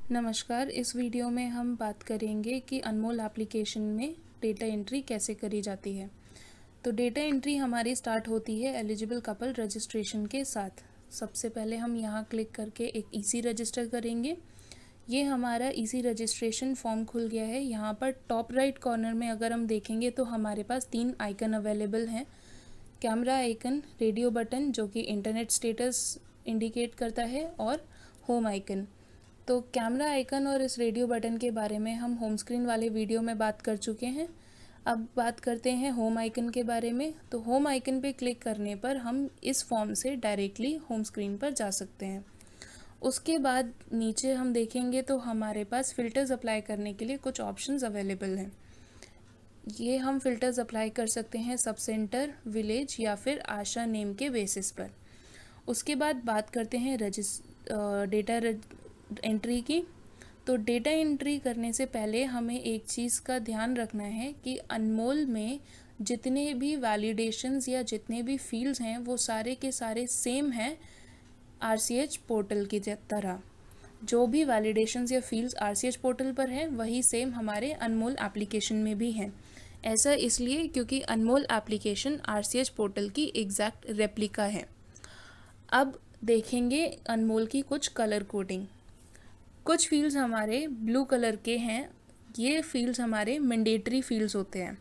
नमस्कार। इस वीडियो में हम बात करेंगे कि अनमोल एप्लीकेशन में डेटा एंट्री कैसे करी जाती है। तो डेटा एंट्री हमारी स्टार्ट होती है एलिजिबल कपल रजिस्ट्रेशन के साथ। सबसे पहले हम यहाँ क्लिक करके एक ईसी रजिस्टर करेंगे। ये हमारा ईसी रजिस्ट्रेशन फॉर्म खुल गया है। यहाँ पर टॉप राइट कॉर्नर में अगर हम देखेंगे तो हमारे पास 3 आइकन अवेलेबल हैं। कैमरा आइकन, रेडियो बटन जो कि इंटरनेट स्टेटस इंडिकेट करता है, और होम आइकन। तो कैमरा आइकन और इस रेडियो बटन के बारे में हम होम स्क्रीन वाले वीडियो में बात कर चुके हैं। अब बात करते हैं होम आइकन के बारे में। तो होम आइकन पे क्लिक करने पर हम इस फॉर्म से डायरेक्टली होम स्क्रीन पर जा सकते हैं। उसके बाद नीचे हम देखेंगे तो हमारे पास फ़िल्टर्स अप्लाई करने के लिए कुछ ऑप्शंस अवेलेबल हैं। ये हम फ़िल्टर्स अप्लाई कर सकते हैं सब सेंटर, विलेज या फिर आशा नेम के बेसिस पर। उसके बाद बात करते हैं डेटा एंट्री की। तो डेटा एंट्री करने से पहले हमें एक चीज़ का ध्यान रखना है कि अनमोल में जितने भी वैलिडेशंस या जितने भी फील्ड्स हैं वो सारे के सारे सेम हैं आरसीएच पोर्टल की तरह। जो भी वैलिडेशंस या फील्ड्स आरसीएच पोर्टल पर हैं वही सेम हमारे अनमोल एप्लीकेशन में भी हैं। ऐसा इसलिए क्योंकि अनमोल एप्लीकेशन आरसीएच पोर्टल की एग्जैक्ट रेप्लिका है। अब देखेंगे अनमोल की कुछ कलर कोडिंग। कुछ फील्ड्स हमारे ब्लू कलर के हैं। ये फील्ड्स हमारे मैंडेटरी फील्ड्स होते हैं।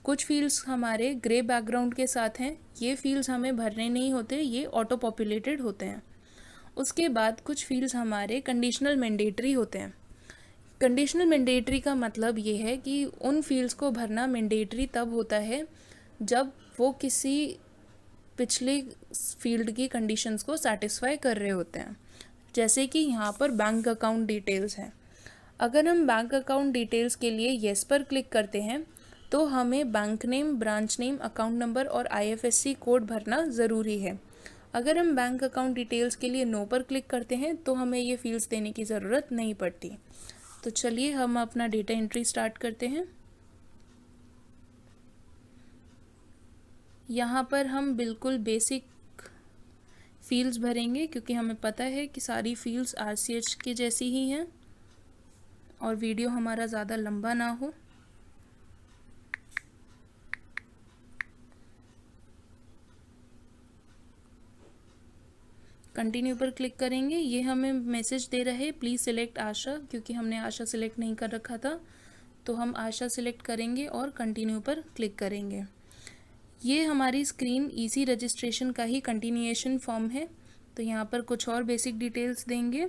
कुछ फील्ड्स हमारे ग्रे बैकग्राउंड के साथ हैं। ये फील्ड्स हमें भरने नहीं होते, ये ऑटो पॉपुलेटेड होते हैं। उसके बाद कुछ फील्ड्स हमारे कंडीशनल मैंडेटरी होते हैं। कंडीशनल मैंडेटरी का मतलब ये है कि उन फील्ड्स को भरना मैंडेटरी तब होता है जब वो किसी पिछले फील्ड की कंडीशंस को सेटिस्फाई कर रहे होते हैं। जैसे कि यहाँ पर बैंक अकाउंट डिटेल्स हैं। अगर हम बैंक अकाउंट डिटेल्स के लिए येस पर क्लिक करते हैं तो हमें bank name, branch name, account number और आईएफएससी कोड भरना ज़रूरी है। अगर हम बैंक अकाउंट डिटेल्स के लिए नो पर क्लिक करते हैं तो हमें ये फील्ड्स देने की ज़रूरत नहीं पड़ती। तो चलिए हम अपना डेटा एंट्री स्टार्ट करते हैं। यहाँ पर हम बिल्कुल बेसिक फील्ड्स भरेंगे क्योंकि हमें पता है कि सारी फील्ड्स आरसीएच के जैसी ही हैं और वीडियो हमारा ज़्यादा लंबा ना हो। कंटिन्यू पर क्लिक करेंगे। ये हमें मैसेज दे रहा है प्लीज़ सिलेक्ट आशा, क्योंकि हमने आशा सिलेक्ट नहीं कर रखा था। तो हम आशा सिलेक्ट करेंगे और कंटिन्यू पर क्लिक करेंगे। ये हमारी स्क्रीन ईसी रजिस्ट्रेशन का ही कंटिन्यूएशन फॉर्म है। तो यहाँ पर कुछ और बेसिक डिटेल्स देंगे।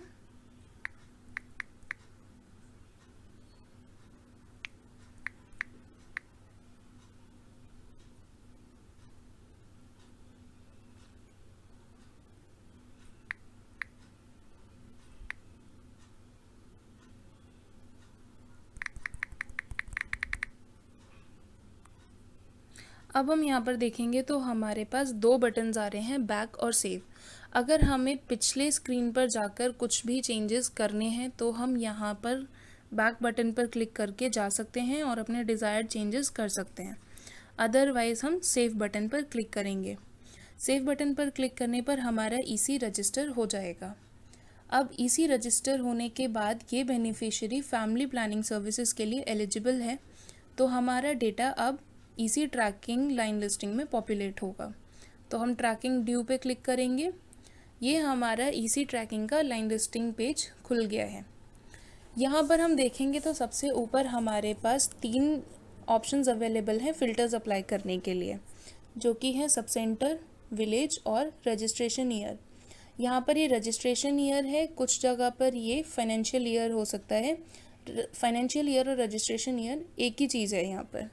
अब हम यहाँ पर देखेंगे तो हमारे पास 2 बटन्स आ रहे हैं, बैक और सेव। अगर हमें पिछले स्क्रीन पर जाकर कुछ भी चेंजेस करने हैं तो हम यहाँ पर बैक बटन पर क्लिक करके जा सकते हैं और अपने डिज़ायर्ड चेंजेस कर सकते हैं। अदरवाइज़ हम सेव बटन पर क्लिक करेंगे। सेव बटन पर क्लिक करने पर हमारा ईसी रजिस्टर हो जाएगा। अब ईसी रजिस्टर होने के बाद ये बेनिफिशियरी फैमिली प्लानिंग सर्विसेज के लिए एलिजिबल है। तो हमारा डेटा अब ईसी ट्रैकिंग लाइन लिस्टिंग में पॉपुलेट होगा। तो हम ट्रैकिंग ड्यू पे क्लिक करेंगे। ये हमारा ईसी ट्रैकिंग का लाइन लिस्टिंग पेज खुल गया है। यहाँ पर हम देखेंगे तो सबसे ऊपर हमारे पास 3 ऑप्शंस अवेलेबल हैं फ़िल्टर्स अप्लाई करने के लिए, जो कि है सब सेंटर, विलेज और रजिस्ट्रेशन ईयर। यहाँ पर ये रजिस्ट्रेशन ईयर है, कुछ जगह पर ये फाइनेंशियल ईयर हो सकता है। फाइनेंशियल ईयर और रजिस्ट्रेशन ईयर एक ही चीज़ है यहाँ पर।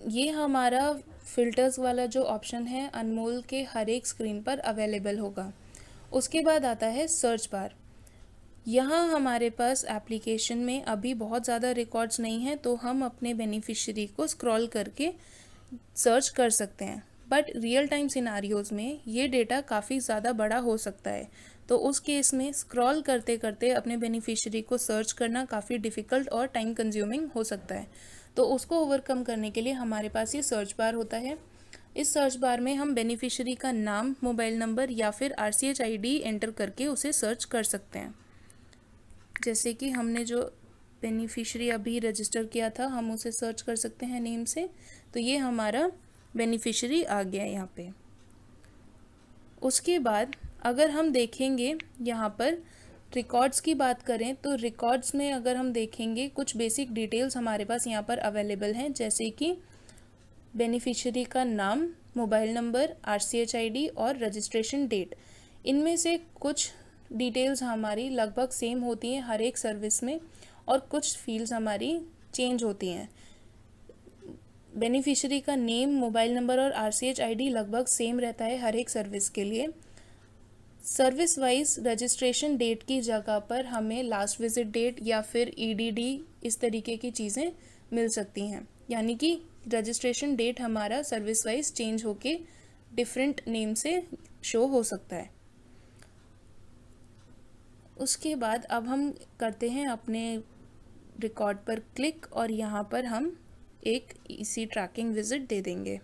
ये हमारा फ़िल्टर्स वाला जो ऑप्शन है अनमोल के हर एक स्क्रीन पर अवेलेबल होगा। उसके बाद आता है सर्च बार। यहाँ हमारे पास एप्लीकेशन में अभी बहुत ज़्यादा रिकॉर्ड्स नहीं हैं, तो हम अपने बेनिफिशियरी को स्क्रॉल करके सर्च कर सकते हैं। बट रियल टाइम सिनारियोज़ में ये डेटा काफ़ी ज़्यादा बड़ा हो सकता है। तो उस केस में स्क्रॉल करते करते अपने बेनिफिशियरी को सर्च करना काफ़ी डिफ़िकल्ट और टाइम कंज्यूमिंग हो सकता है। तो उसको ओवरकम करने के लिए हमारे पास ये सर्च बार होता है। इस सर्च बार में हम बेनिफिशियरी का नाम, मोबाइल नंबर या फिर RCH ID एंटर करके उसे सर्च कर सकते हैं। जैसे कि हमने जो बेनिफिशियरी अभी रजिस्टर किया था, हम उसे सर्च कर सकते हैं नेम से। तो ये हमारा बेनिफिशियरी आ गया यहाँ पे। उसके बाद अगर हम देखेंगे यहाँ पर रिकॉर्ड्स की बात करें, तो रिकॉर्ड्स में अगर हम देखेंगे कुछ बेसिक डिटेल्स हमारे पास यहाँ पर अवेलेबल हैं, जैसे कि बेनिफिशियरी का नाम, मोबाइल नंबर, RCH ID और रजिस्ट्रेशन डेट। इनमें से कुछ डिटेल्स हमारी लगभग सेम होती हैं हर एक सर्विस में, और कुछ फील्ड्स हमारी चेंज होती हैं। बेनिफिशियरी का नेम, मोबाइल नंबर और RCH ID लगभग सेम रहता है हर एक सर्विस के लिए। सर्विस वाइज रजिस्ट्रेशन डेट की जगह पर हमें लास्ट विजिट डेट या फिर EDD इस तरीके की चीज़ें मिल सकती हैं, यानी कि रजिस्ट्रेशन डेट हमारा सर्विस वाइज चेंज होके डिफरेंट नेम से शो हो सकता है। उसके बाद अब हम करते हैं अपने रिकॉर्ड पर क्लिक और यहाँ पर हम एक इजी ट्रैकिंग विजिट दे देंगे।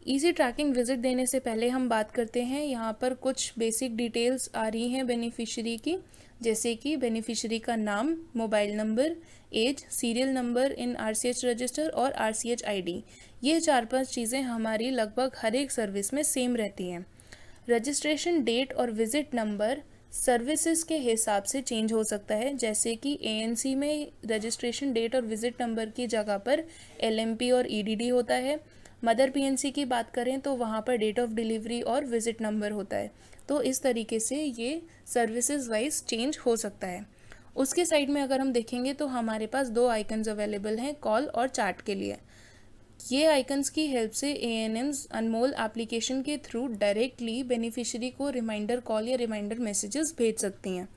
इजी ट्रैकिंग विजिट देने से पहले हम बात करते हैं, यहाँ पर कुछ बेसिक डिटेल्स आ रही हैं बेनिफिशियरी की, जैसे कि बेनिफिशियरी का नाम, mobile number, age, serial number in RCH register और RCH ID। ये 4-5 चीज़ें हमारी लगभग हर एक सर्विस में सेम रहती हैं। रजिस्ट्रेशन डेट और विजिट नंबर सर्विसेज के हिसाब से चेंज हो सकता है, जैसे कि ANC में रजिस्ट्रेशन डेट और विजिट नंबर की जगह पर LMP और EDD होता है। मदर PNC की बात करें तो वहाँ पर डेट ऑफ डिलीवरी और विजिट नंबर होता है। तो इस तरीके से ये सर्विसेज वाइज चेंज हो सकता है। उसके साइड में अगर हम देखेंगे तो हमारे पास 2 आइकन्स अवेलेबल हैं कॉल और चैट के लिए। ये आइकन्स की हेल्प से ANMs अनमोल एप्लीकेशन के थ्रू डायरेक्टली बेनिफिशियरी को रिमाइंडर कॉल या रिमाइंडर मैसेजेस भेज सकती हैं।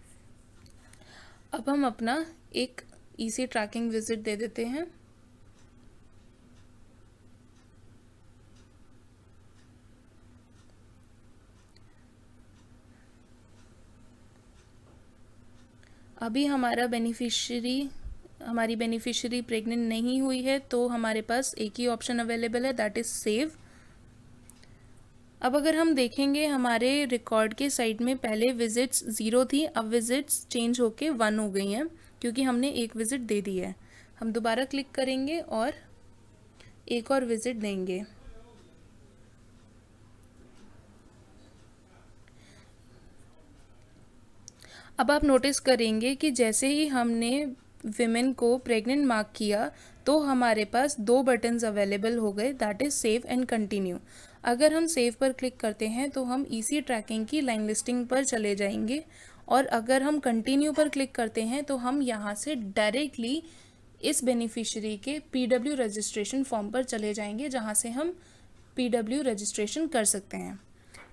अब हम अपना एक इजी ट्रैकिंग विजिट दे देते हैं। अभी हमारी बेनिफिशियरी प्रेग्नेंट नहीं हुई है, तो हमारे पास एक ही ऑप्शन अवेलेबल है, दैट इज़ सेव। अब अगर हम देखेंगे हमारे रिकॉर्ड के साइड में पहले विजिट्स 0 थी, अब विजिट्स चेंज होके 1 हो गई हैं, क्योंकि हमने एक विजिट दे दी है। हम दोबारा क्लिक करेंगे और एक और विजिट देंगे। अब आप नोटिस करेंगे कि जैसे ही हमने विमेन को प्रेग्नेंट मार्क किया, तो हमारे पास 2 बटन्स अवेलेबल हो गए, that is save and continue. अगर हम सेव पर क्लिक करते हैं तो हम इसी ट्रैकिंग की लाइन लिस्टिंग पर चले जाएंगे, और अगर हम कंटिन्यू पर क्लिक करते हैं तो हम यहाँ से डायरेक्टली इस बेनिफिशियरी के PW रजिस्ट्रेशन फॉर्म पर चले जाएंगे, जहाँ से हम PW रजिस्ट्रेशन कर सकते हैं।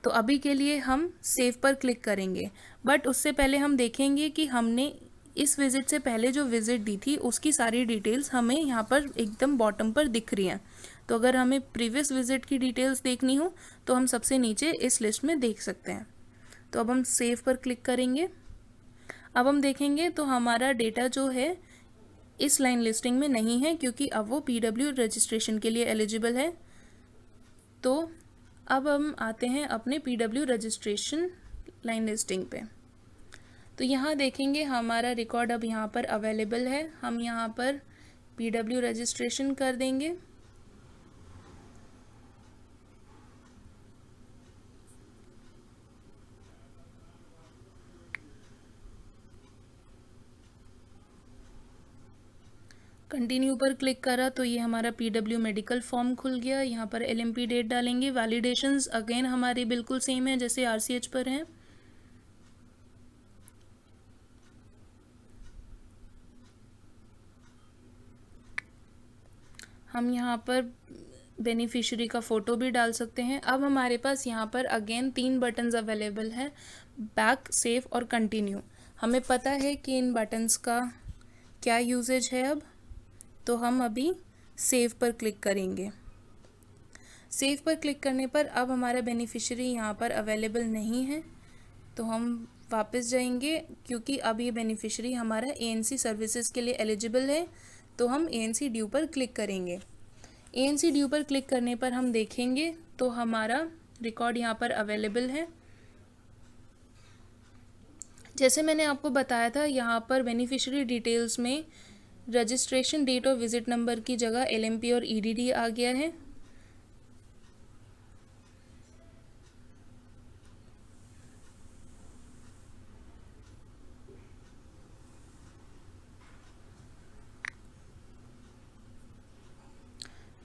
तो अभी के लिए हम सेव पर क्लिक करेंगे, बट उससे पहले हम देखेंगे कि हमने इस विज़िट से पहले जो विज़िट दी थी उसकी सारी डिटेल्स हमें यहाँ पर एकदम बॉटम पर दिख रही हैं। तो अगर हमें प्रीवियस विज़िट की डिटेल्स देखनी हो तो हम सबसे नीचे इस लिस्ट में देख सकते हैं। तो अब हम सेव पर क्लिक करेंगे। अब हम देखेंगे तो हमारा डेटा जो है इस लाइन लिस्टिंग में नहीं है, क्योंकि अब वो PW रजिस्ट्रेशन के लिए एलिजिबल है। तो अब हम आते हैं अपने PW रजिस्ट्रेशन लाइन लिस्टिंग पे। तो यहाँ देखेंगे हमारा रिकॉर्ड अब यहाँ पर अवेलेबल है। हम यहाँ पर PW रजिस्ट्रेशन कर देंगे। कंटिन्यू पर क्लिक करा तो ये हमारा PW मेडिकल फॉर्म खुल गया। यहाँ पर LMP डेट डालेंगे। वैलिडेशंस अगेन हमारी बिल्कुल सेम है जैसे RCH पर हैं। हम यहाँ पर बेनिफिशियरी का फ़ोटो भी डाल सकते हैं। अब हमारे पास यहाँ पर अगेन 3 बटन्स अवेलेबल हैं, बैक, सेव और कंटिन्यू। हमें पता है कि इन बटन्स का क्या यूजेज है अब, तो हम अभी सेव पर क्लिक करेंगे। सेव पर क्लिक करने पर अब हमारा बेनिफिशियरी यहाँ पर अवेलेबल नहीं है, तो हम वापस जाएंगे, क्योंकि अब ये बेनिफिशियरी हमारा ANC सर्विसेज के लिए एलिजिबल है। तो हम ANC ड्यू पर क्लिक करेंगे। ANC ड्यू पर क्लिक करने पर हम देखेंगे तो हमारा रिकॉर्ड यहाँ पर अवेलेबल है। जैसे मैंने आपको बताया था, यहाँ पर बेनिफिशियरी डिटेल्स में रजिस्ट्रेशन डेट और विजिट नंबर की जगह LMP और EDD आ गया है।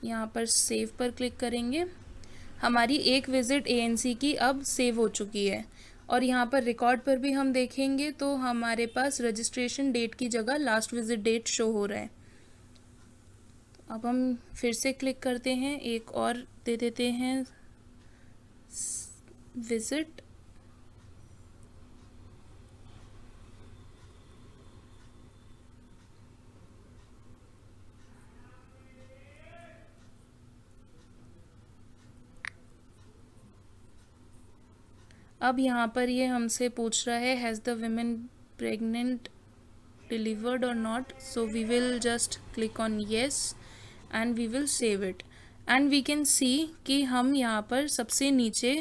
यहाँ पर सेव पर क्लिक करेंगे। हमारी एक विज़िट ANC की अब सेव हो चुकी है। और यहाँ पर रिकॉर्ड पर भी हम देखेंगे तो हमारे पास रजिस्ट्रेशन डेट की जगह लास्ट विज़िट डेट शो हो रहा है। अब हम फिर से क्लिक करते हैं, एक और दे देते हैं विज़िट। अब यहाँ पर ये हमसे पूछ रहा है has the women pregnant delivered or not, so we will just click on yes and we will save it. And we can see कि हम यहाँ पर सबसे नीचे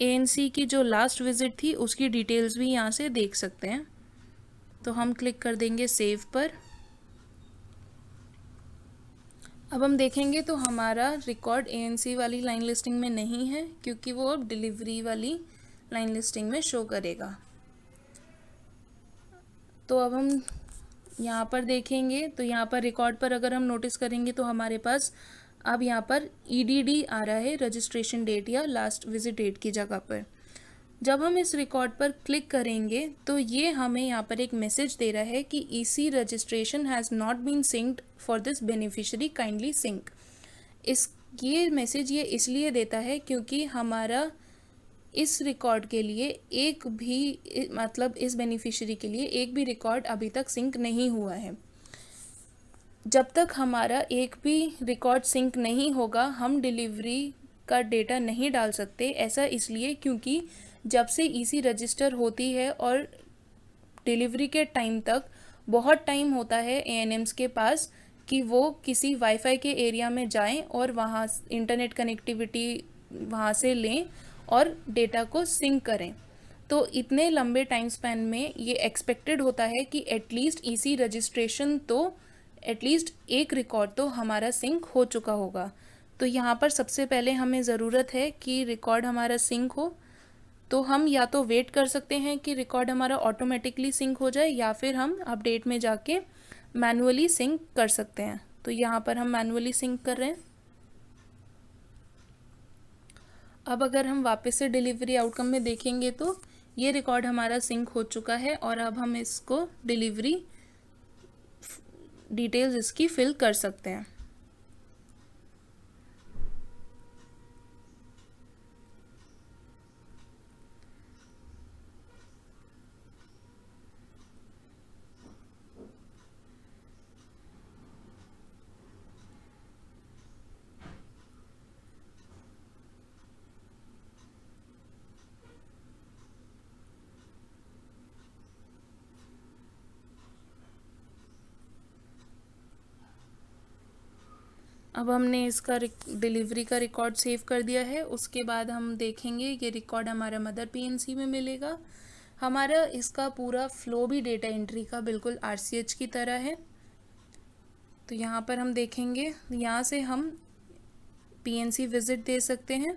ANC की जो लास्ट विजिट थी उसकी डिटेल्स भी यहाँ से देख सकते हैं। तो हम क्लिक कर देंगे सेव पर। अब हम देखेंगे तो हमारा रिकॉर्ड ANC वाली लाइन लिस्टिंग में नहीं है, क्योंकि वो अब डिलीवरी वाली लाइन लिस्टिंग में शो करेगा। तो अब हम यहाँ पर देखेंगे तो यहाँ पर रिकॉर्ड पर अगर हम नोटिस करेंगे तो हमारे पास अब यहाँ पर EDD आ रहा है, रजिस्ट्रेशन डेट या लास्ट विजिट डेट की जगह पर। जब हम इस रिकॉर्ड पर क्लिक करेंगे तो ये हमें यहाँ पर एक मैसेज दे रहा है कि EC registration has not been synced for this beneficiary, kindly sync. ये मैसेज ये इसलिए देता है क्योंकि हमारा इस रिकॉर्ड के लिए एक भी मतलब इस बेनिफिशियरी के लिए एक भी रिकॉर्ड अभी तक सिंक नहीं हुआ है। जब तक हमारा एक भी रिकॉर्ड सिंक नहीं होगा हम डिलीवरी का डेटा नहीं डाल सकते। ऐसा इसलिए क्योंकि जब से EC रजिस्टर होती है और डिलीवरी के टाइम तक बहुत टाइम होता है ANMs के पास कि वो किसी वाईफाई के एरिया में जाएं और वहाँ इंटरनेट कनेक्टिविटी वहाँ से लें और डेटा को सिंक करें। तो इतने लंबे टाइम स्पैन में ये एक्सपेक्टेड होता है कि एटलीस्ट EC रजिस्ट्रेशन तो एटलीस्ट एक रिकॉर्ड तो हमारा सिंक हो चुका होगा। तो यहाँ पर सबसे पहले हमें ज़रूरत है कि रिकॉर्ड हमारा सिंक हो। तो हम या तो वेट कर सकते हैं कि रिकॉर्ड हमारा ऑटोमेटिकली सिंक हो जाए या फिर हम अपडेट में जाके मैनुअली सिंक कर सकते हैं। तो यहाँ पर हम मैनुअली सिंक कर रहे हैं। अब अगर हम वापस से डिलीवरी आउटकम में देखेंगे तो ये रिकॉर्ड हमारा सिंक हो चुका है और अब हम इसको डिलीवरी डिटेल्स इसकी फिल कर सकते हैं। अब हमने इसका डिलीवरी का रिकॉर्ड सेव कर दिया है। उसके बाद हम देखेंगे ये रिकॉर्ड हमारा मदर PNC में मिलेगा। हमारा इसका पूरा फ्लो भी डेटा एंट्री का बिल्कुल RCH की तरह है। तो यहाँ पर हम देखेंगे, यहाँ से हम PNC विजिट दे सकते हैं।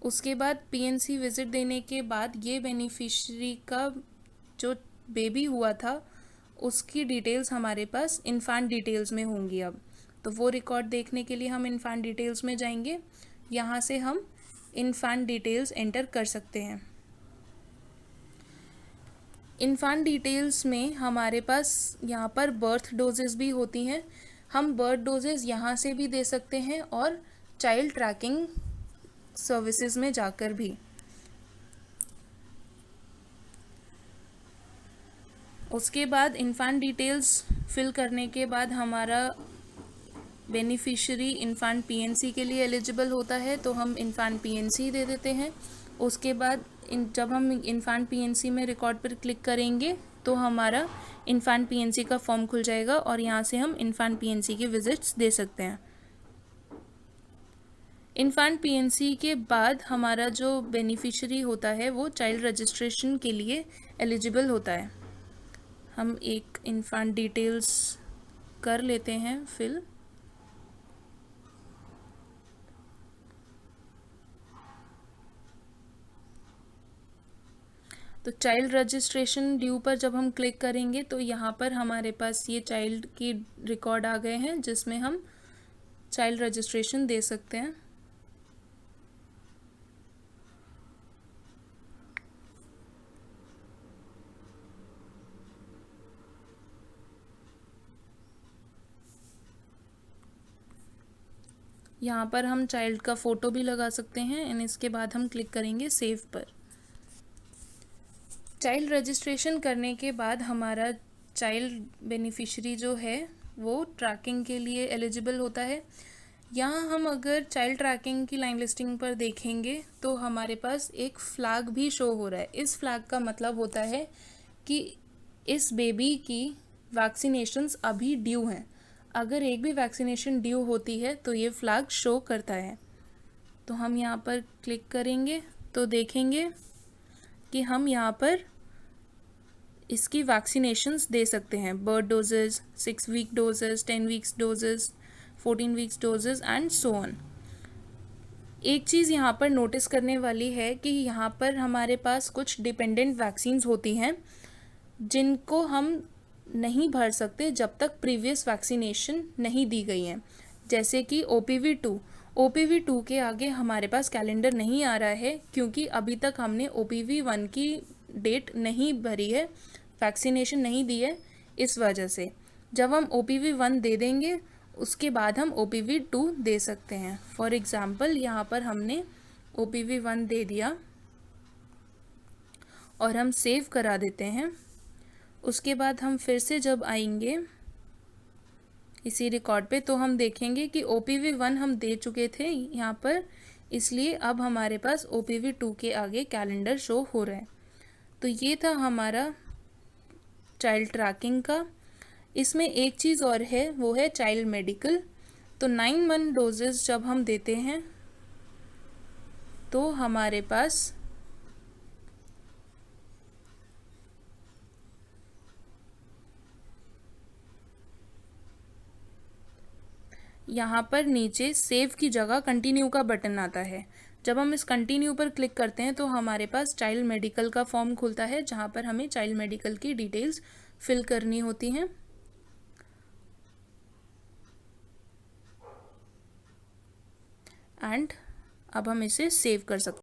उसके बाद PNC विजिट देने के बाद ये बेनिफिशियरी का जो बेबी हुआ था उसकी डिटेल्स हमारे पास इन्फेंट डिटेल्स में होंगी। अब तो वो रिकॉर्ड देखने के लिए हम इन्फेंट डिटेल्स में जाएंगे। यहाँ से हम इन्फेंट डिटेल्स एंटर कर सकते हैं। इन्फेंट डिटेल्स में हमारे पास यहाँ पर बर्थ डोजेस भी होती हैं। हम बर्थ डोजेस यहाँ से भी दे सकते हैं और चाइल्ड ट्रैकिंग सर्विसेज में जाकर भी। उसके बाद इन्फेंट डिटेल्स फिल करने के बाद हमारा बेनिफिशियरी इन्फेंट PNC के लिए एलिजिबल होता है, तो हम इन्फेंट PNC दे देते हैं। उसके बाद जब हम इन्फेंट PNC में रिकॉर्ड पर क्लिक करेंगे तो हमारा इन्फेंट पीएनसी का फॉर्म खुल जाएगा और यहाँ से हम इन्फेंट पीएनसी की विजिट्स दे सकते हैं। इन्फेंट पीएनसी के बाद हमारा जो बेनिफिशियरी होता है वो चाइल्ड रजिस्ट्रेशन के लिए एलिजिबल होता है। हम एक इन्फेंट डिटेल्स कर लेते हैं फिल। तो चाइल्ड रजिस्ट्रेशन ड्यू पर जब हम क्लिक करेंगे तो यहाँ पर हमारे पास ये चाइल्ड की रिकॉर्ड आ गए हैं जिसमें हम चाइल्ड रजिस्ट्रेशन दे सकते हैं। यहाँ पर हम चाइल्ड का फ़ोटो भी लगा सकते हैं एंड इसके बाद हम क्लिक करेंगे सेव पर। चाइल्ड रजिस्ट्रेशन करने के बाद हमारा चाइल्ड बेनिफिशियरी जो है वो ट्रैकिंग के लिए एलिजिबल होता है। यहाँ हम अगर चाइल्ड ट्रैकिंग की लाइन लिस्टिंग पर देखेंगे तो हमारे पास एक फ्लैग भी शो हो रहा है। इस फ्लैग का मतलब होता है कि इस बेबी की वैक्सीनेशंस अभी ड्यू हैं। अगर एक भी वैक्सीनेशन ड्यू होती है तो ये फ्लैग शो करता है। तो हम यहाँ पर क्लिक करेंगे तो देखेंगे कि हम यहाँ पर इसकी वैक्सीनेशंस दे सकते हैं। Birth doses, 6 week doses, 10 weeks doses, 14 weeks doses and so on. एक चीज़ यहाँ पर नोटिस करने वाली है कि यहाँ पर हमारे पास कुछ डिपेंडेंट वैक्सीन्स होती हैं जिनको हम नहीं भर सकते जब तक प्रीवियस वैक्सीनेशन नहीं दी गई है। जैसे कि OPV2 के आगे हमारे पास कैलेंडर नहीं आ रहा है क्योंकि अभी तक हमने OPV1 की डेट नहीं भरी है, वैक्सीनेशन नहीं दी है। इस वजह से जब हम OPV1 दे देंगे उसके बाद हम OPV2 दे सकते हैं। फॉर एग्ज़ाम्पल यहाँ पर हमने OPV1 दे दिया और हम सेव करा देते हैं। उसके बाद हम फिर से जब आएंगे इसी रिकॉर्ड पे तो हम देखेंगे कि OPV1 हम दे चुके थे यहाँ पर, इसलिए अब हमारे पास OPV2 के आगे कैलेंडर शो हो रहा है। तो ये था हमारा चाइल्ड ट्रैकिंग का। इसमें एक चीज़ और है, वो है चाइल्ड मेडिकल। तो 9 मंथ डोजेस जब हम देते हैं तो हमारे पास यहाँ पर नीचे सेव की जगह कंटिन्यू का बटन आता है। जब हम इस कंटिन्यू पर क्लिक करते हैं तो हमारे पास चाइल्ड मेडिकल का फॉर्म खुलता है जहाँ पर हमें चाइल्ड मेडिकल की डिटेल्स फिल करनी होती हैं। एंड अब हम इसे सेव कर सकते हैं।